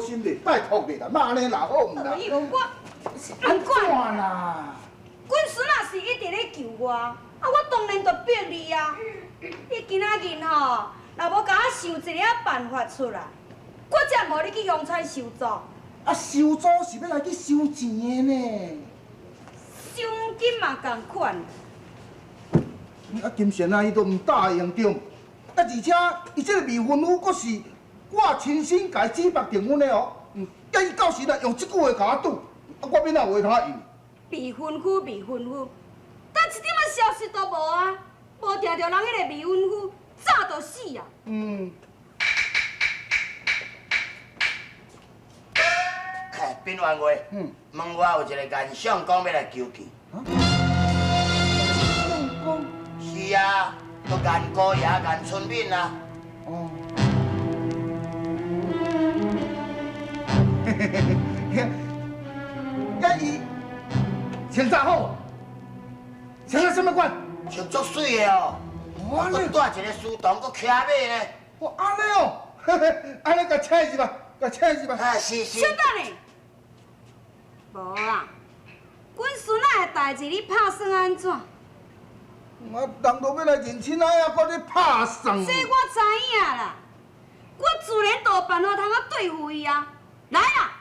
心嘞，拜托你啦，妈安尼哪好唔啦？哎呦，我安怎啦？阮孙仔是一直咧求我，我当然着逼你啊！你今仔日吼，若无甲我想一个办法出来，我才无你去阳川收租。收租是要来去收钱的呢。收金嘛共款。金贤啊，伊都唔答应着，而且伊这个未婚夫，阁是我亲身家指白订婚的哦。叫伊到时来用这句话甲我赌，我免哪有话通用。未婚夫，但一点仔消息都无啊！无定着人迄个未婚夫早就死啊！边员话，问我有一个岩相公要来求见。相公？是啊，个岩姑爷、岩春敏啊。哦。遐伊穿啥好？穿到什么款？穿足水的哦。我搁带一个书童，搁骑马呢。哇，安尼哦，安尼甲请一吧，甲请一吧。啊，是。小等下，无啦，阮孙仔的代志你拍算安怎？我人都要来认亲啊，还搁咧拍算。这我知影啦，我自然都有办法通啊对付伊啊！来啦！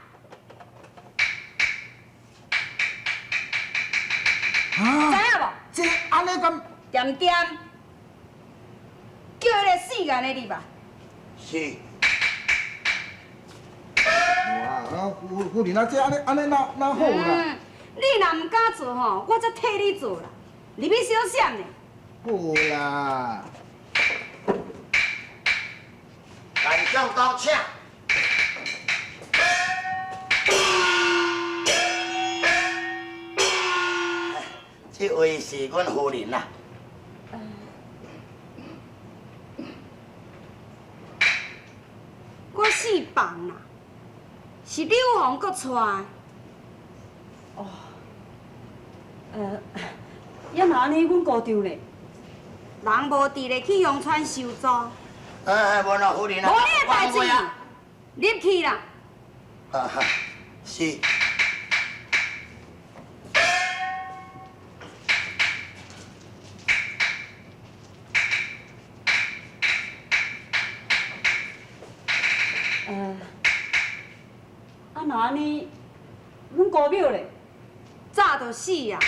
知影无？这安尼咁点点，叫迄个死眼的你吧。是。哇，夫人啊，这安尼哪好啦？你若唔敢做吼，我则替你做啦。你要小闪呢？好啦。岩相公请。这位是阮夫人啦。我姓房啦，是柳红搁娶的。哦，要若安尼，阮姑丈呢？人无伫咧去阳川收租，无无啦，夫人啊。你的代志，入去啦。是。若安尼，阮姑庙咧，早就死啊！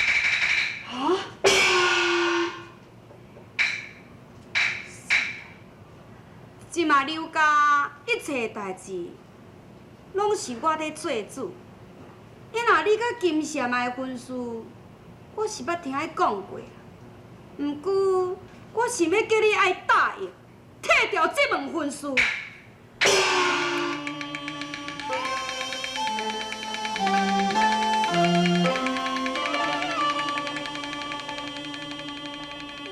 即马刘家一切代志，拢是我在做主。因若你甲金贤的婚事，我是捌听伊讲过，毋过我想要叫你爱答应，摕掉这门婚事。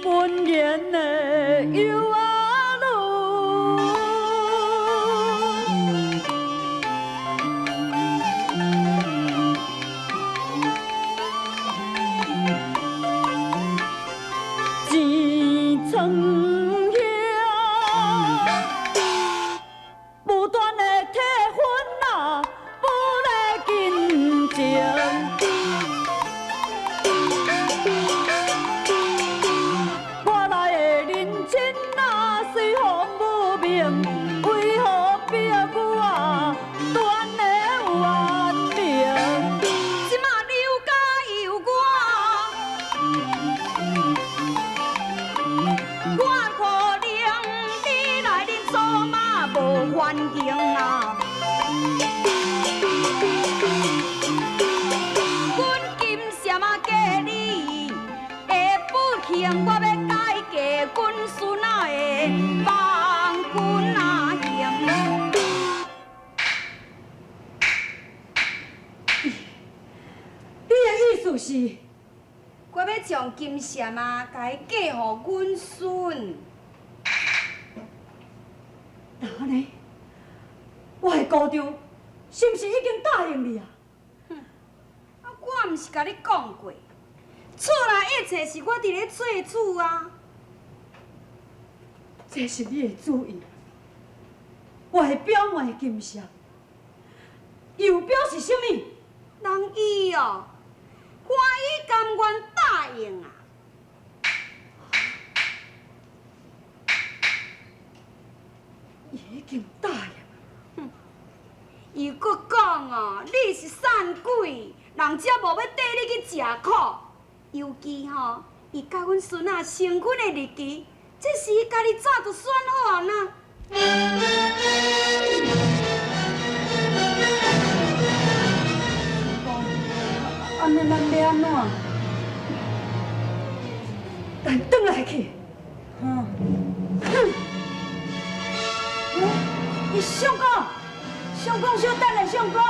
文言的有啊路，钱庄遐不断的替婚啊，不来金钱。为何逼我断了缘命？即马刘家有我可能你来恁做嘛无环境啊！阮金闪啊嫁你的不幸，我要改嫁阮孙仔的房君啊！意思是，我要将金闪啊，甲伊嫁予阮孙。那安尼，我的姑丈是毋是已经答应你啊？我毋是甲你讲过，厝内一切是我伫咧做主啊。这是你的主意，我的表妹金闪，又表示什么？人伊哦，欢喜甘愿答应啊。已经答应。伊搁讲哦，你是散鬼，人家无要缀你去食苦。尤其吼，伊甲阮孙仔成婚的日期，这是伊家己早就选好呐。安尼咱要安怎？咱转来去。哼。你相公，相公小等下，相公。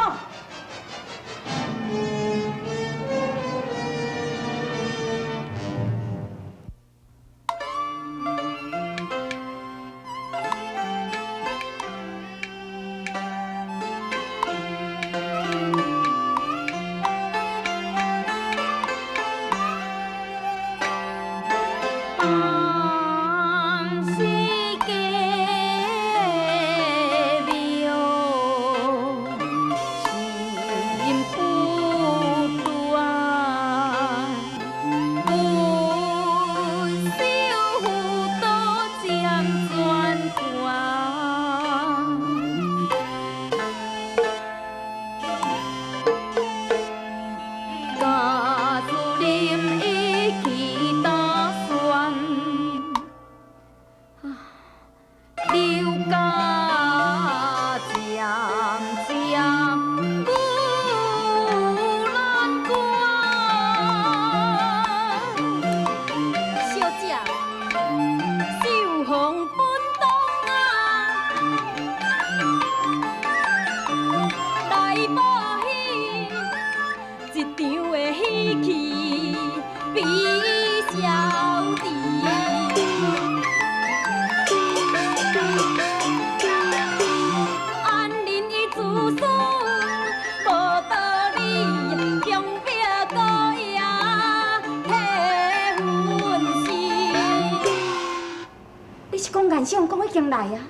相公已经来啊。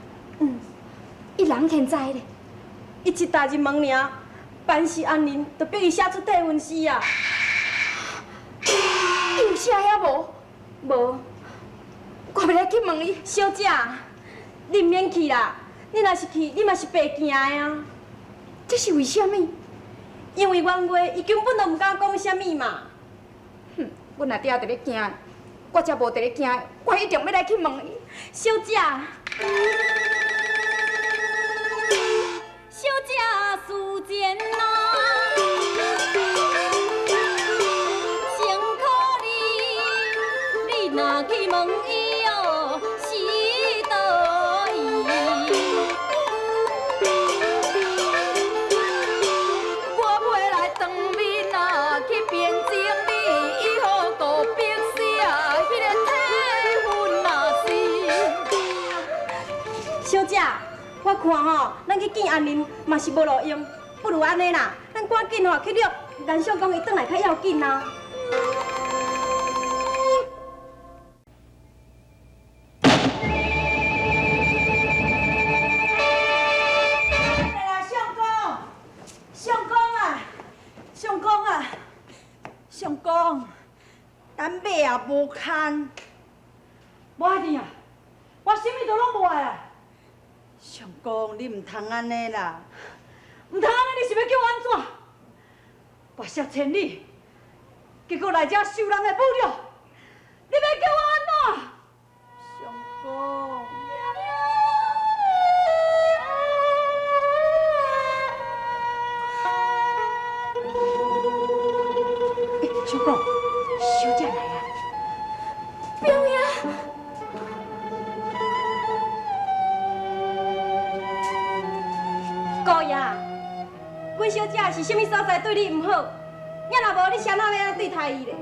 伊人现在咧，伊一大日问尔，办事安宁，就逼伊写出体温诗啊。有写遐无？无，我要来去问伊。小姐，你唔免去啦，你若是去，你嘛是白惊的啊。这是为什么？因为元月伊根本就唔敢讲啥物嘛。哼，阮阿爹在咧惊，我才无在咧惊，我一定要来去问伊。小姐，小姐思前啊，辛苦你若去问伊哦，是倒意。我袂来当面啊，去辩证你，以后都逼死啊，迄个体分啊是。小姐，我看吼，咱去见安宁嘛是无路用，不如安尼啦，咱赶紧吼去约咱相公伊转来较要紧啊。相公，咱马也无牵，无爱定啊！我啥物都拢无爱啊！相公，你唔通安尼啦，唔通安尼，你是要叫我安怎？跋涉千里，结果来遮受人的侮辱，你要叫我安怎？相公。相公，小姐来啊！表爷，姑爷，阮小姐是啥物所在对你唔好？也若无，你啥哪要对待伊咧？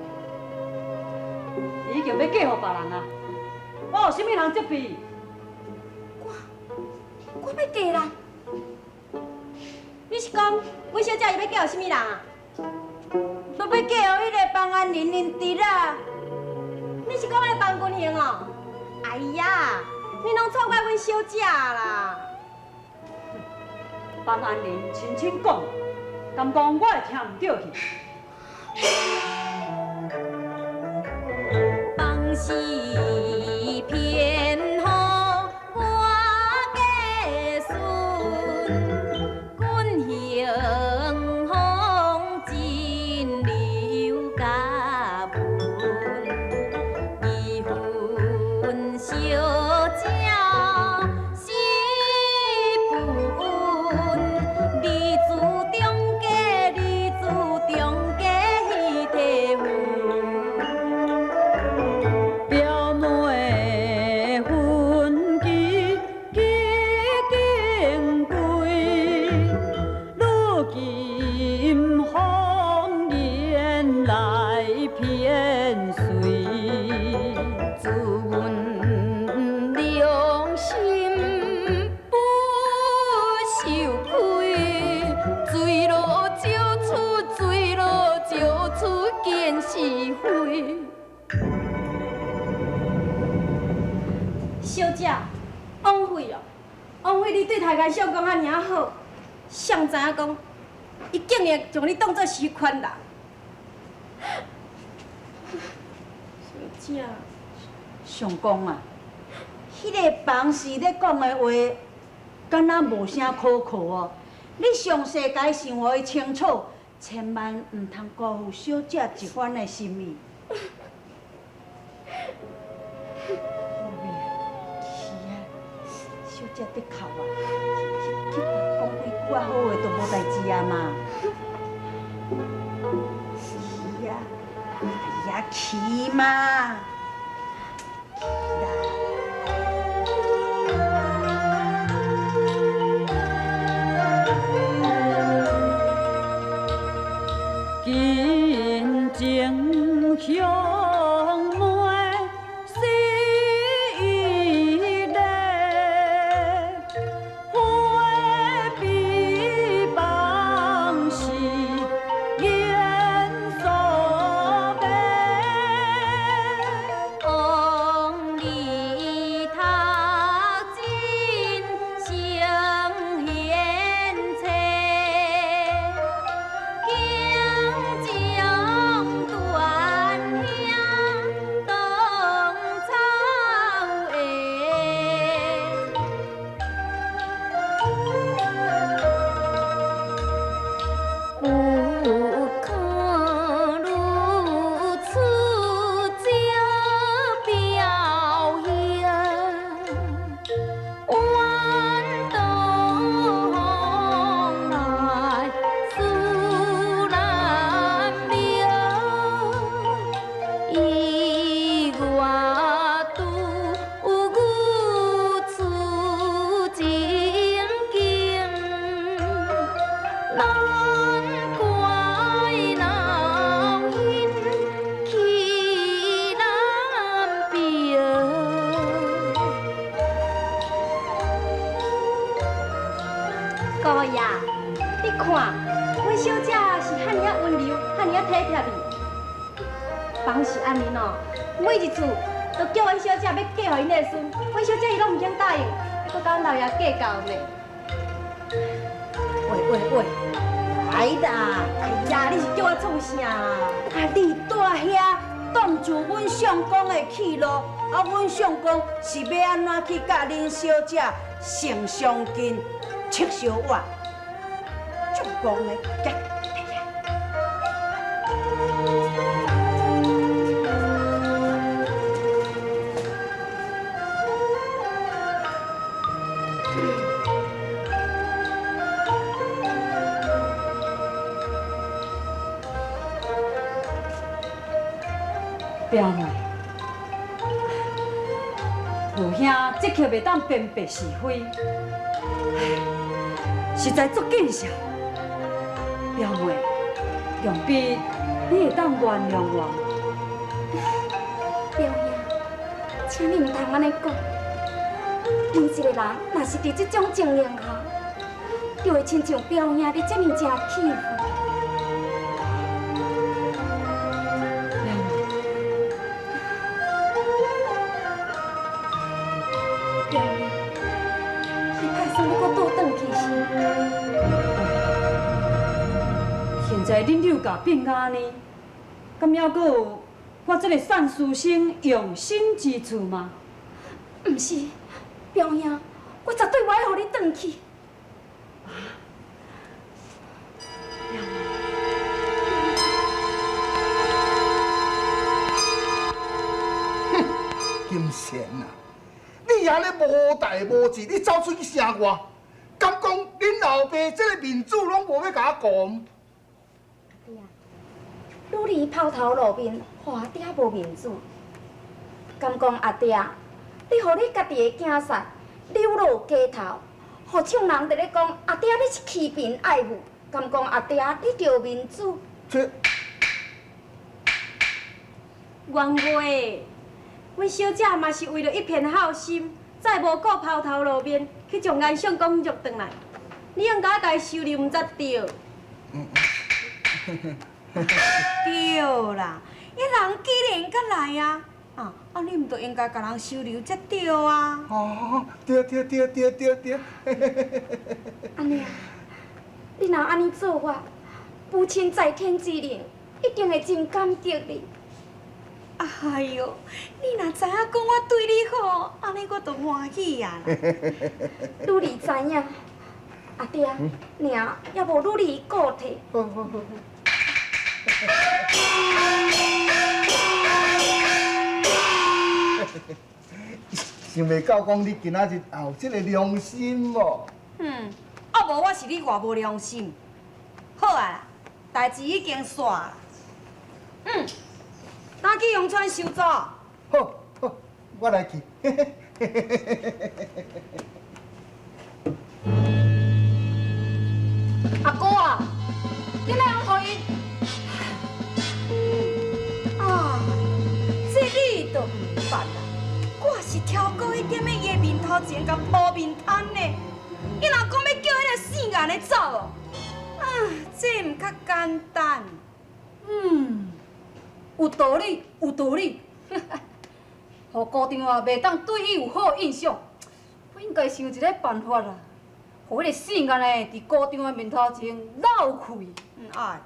已经要嫁互别人啊！我有啥物通责备伊？我要嫁人。你是讲阮小姐伊要嫁互啥物人啊？都要嫁互迄个方安玲玲侄啊！你是讲迄个方君雄哦？哎呀，你拢错怪阮小姐啦！方安玲亲亲讲，敢讲我会听唔着去？放肆偏好我家孙，君行风尽流家文，义愤小姐是本，立志中家，立志中家彼地分。表妹婚期经归，如今风言来偏随，自阮良心不受亏，水路照出，水路照出见是非。小姐，枉费哦，枉费你对大家相公遐尔好，谁知影讲，伊竟然将你当作是款人。小姐，相公啊，迄个房事咧讲的话，敢若无啥可靠哦。你详细甲伊想互伊清楚，千万唔通辜负小姐一番的心意。小姐得哭啊！去讲几句好话都无代志啊嘛。去啊！哎呀，去嘛！去啦！金睛向妹是一个，花比房是烟所悲，红里他尽相贤妻。江断兄当草鞋，不可如此这表现，弯刀来思难明，意外拄有此情景，难怪老因气难平。姑爷，你看，阮小姐是遐尔温柔，遐尔体贴你。房是安尼喏，每一次都叫阮小姐要嫁互因的孙，阮小姐伊拢毋肯答应，还佮阮老爷计较呢。喂，来啦！哎呀，你是叫我创啥？啊，你住遐挡住阮相公的去路，啊，阮相公是要安怎去甲恁小姐成相近、切小碗？足讲的，行。表妹，父兄这刻袂当辨别是非，实在足见笑。表妹，用笔你会当原谅我？表兄，请你毋通安尼讲。每一个人若是伫这种情形下，就会亲像表兄你这么正气愤。表兄，你打算要搁倒转去是？知恁柳家变安尼，敢还阁有我这个善书生用心之处吗？毋是，表兄，我绝对不会互你转去。金贤啊，你安尼无代无志，你走出去城外，敢讲恁老爸这个面子拢无要甲我讲？爹，汝离抛头露面，互阿爹无面子。敢讲阿爹，你互你家己的囝婿溜落街头，互众人伫咧讲阿爹你是欺贫爱富。敢讲阿爹你着面子？这冤话，阮小姐嘛是为了一片好心，再无顾抛头露面去将颜相公约转来。你应该家收留，毋则对。对啦，伊人既然敢来啊，你毋着应该甲人收留才对啊。哦，对。安尼啊，你若安尼做法，父亲在天之灵一定会真感激你。哎哟，你若知影讲我对你好，安尼我就欢喜啊啦。愈离知影，阿爹，娘也无愈离顾体。好。想袂到讲你今仔日也有这个良心哦。无我是你偌无良心。好啊啦，代志已经煞啦。赶去阳川收走。好，我来去。阿哥啊，你哪样互伊？这你都唔捌啦。我是超过迄点的伊的面头前甲抱面摊呢。伊若讲要叫迄个死眼的走哦，这唔较简单。有道理，有道理。互高长啊，袂当对伊有好印象。我应该想一个办法啦，互迄个死眼的伫高长啊面头前闹开。爱。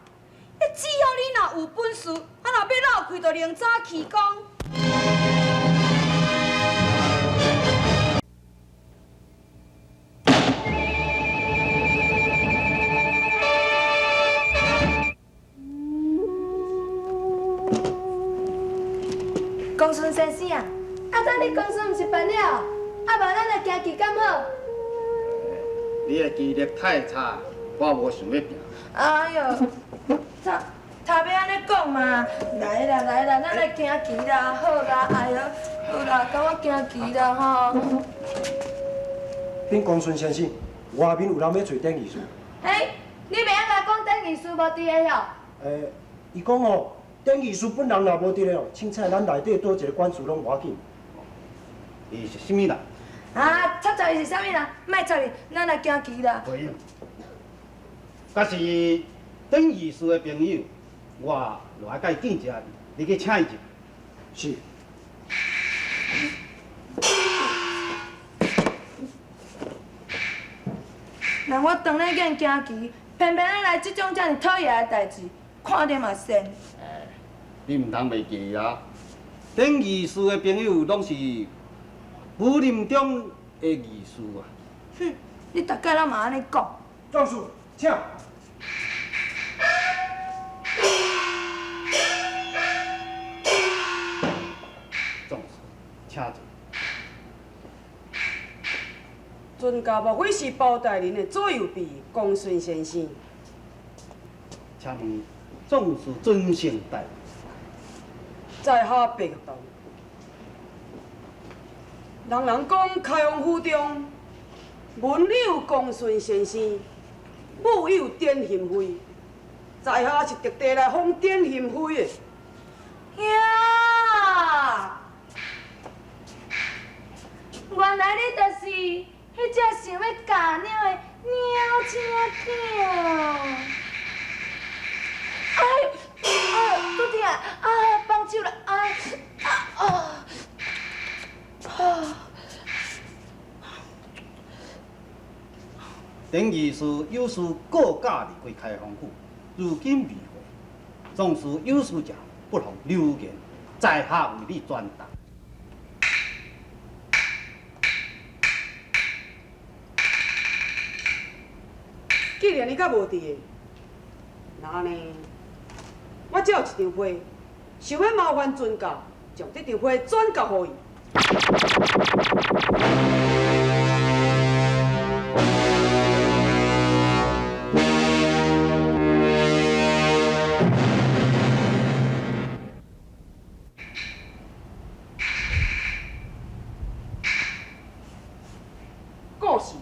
只要你若有本事，若要闹开，就另早起讲。公孙先生啊，早你公孙毋是办了，无咱就行去敢好？你的记忆力太差，我无想要拼。哎呦，他要安尼讲嘛？来啦，咱来行棋啦，好啦，哎呦，好啦，甲我行棋啦吼。恁公孙先生，外面有人要找典艺师。你袂晓甲讲等艺术无伫个哟？伊讲哦，典艺师本人若无伫咧哦，凊彩咱内底多一个管事拢无要紧。伊是啥物人？插伊是啥物人？莫插伊，咱来行棋啦。袂用。假是等艺师的朋友，我就爱甲伊见一下，你去请伊一下。是。那我当咧瘾行棋，偏偏咱来即种遮尔讨厌的代志，看着嘛神。你唔通袂记啊！等艺师的朋友拢是武林中的艺师啊。哼，你大概拢嘛安尼讲。壮士，请。壮士，请坐。尊家莫非是包大人的左右臂公孙先生？请问壮士尊姓代？在下白道。人讲开封府中文有公孙先生，武有典贤妃，在下是特地来访典贤妃的。呀！原来你就是迄只想要嫁鸟的鸟车囝。拄疼放手啦！等艺师有事过假离开开封府，如今未会，纵使有事者，不妨留言，在下为你转达。既然你甲无伫个，那呢，我只有一张批，想要麻烦准教将这张批转交予伊。故事。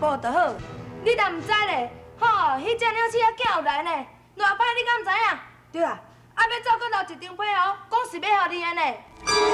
步就好。你若唔知咧，吼，迄只鸟鼠仔竟有来呢，偌歹你敢唔知影？对啊，啊要走过头一张批哦，讲是要互你的呢。